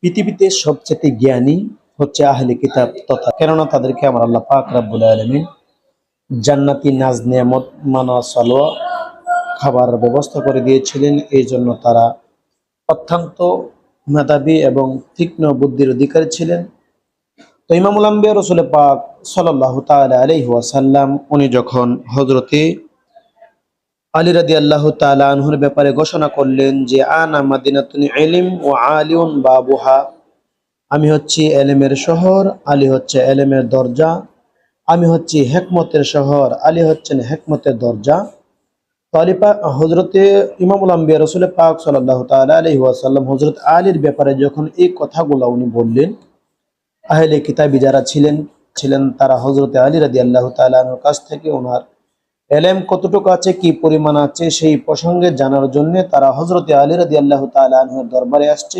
পৃথিবীতে সবচেয়ে জ্ঞানী হচ্ছে আহলে কিতাব, তথা কেননা তাদেরকে আমার আল্লাহ পাক রব্বুল আলামিন জান্নাতি নাজ নেয়ামত মানা সালোয়া খাবার ব্যবস্থা করে দিয়েছিলেন। এই জন্য তারা অত্যন্ত মেধাবী এবং তীক্ষ্ণ বুদ্ধির অধিকারী ছিলেন। তো ইমামুল আম্বিয়া রাসূল পাক সাল্লাল্লাহু তাআলা আলাইহি ওয়াসাল্লাম উনি যখন হযরতে আলী রাদিয়াল্লাহু তাআলা আনহুর ব্যাপারে ঘোষণা করলেন যে আনা মাদিনাতুল ইলম ওয়া আলিউন বাবুহা, আমি হচ্ছি এলেমের শহর, আলী হচ্ছে এলেমের দরজা। আমি হচ্ছি হেকমতের শহর, আলী হচ্ছেন হেকমতের দরজা। তো আলী পাক হযরতে ইমামুল আম্বিয়া রাসূল পাক সাল্লাল্লাহু তাআলা আলাইহি ওয়াসাল্লাম হযরত আলীর ব্যাপারে যখন এই কথাগুলো উনি বললেন, আহলে কিতাবী যারা ছিলেন তারা হযরতে আলী রাদিয়াল্লাহু তাআলা আনহুর কাছ থেকে ওনার এলেম কতটুকু আছে, কি পরিমাণ আছে সেই প্রসঙ্গে জানার জন্য তারা হযরতে আলী রাদিয়াল্লাহু তাআলা আনহুর দরবারে আসছে।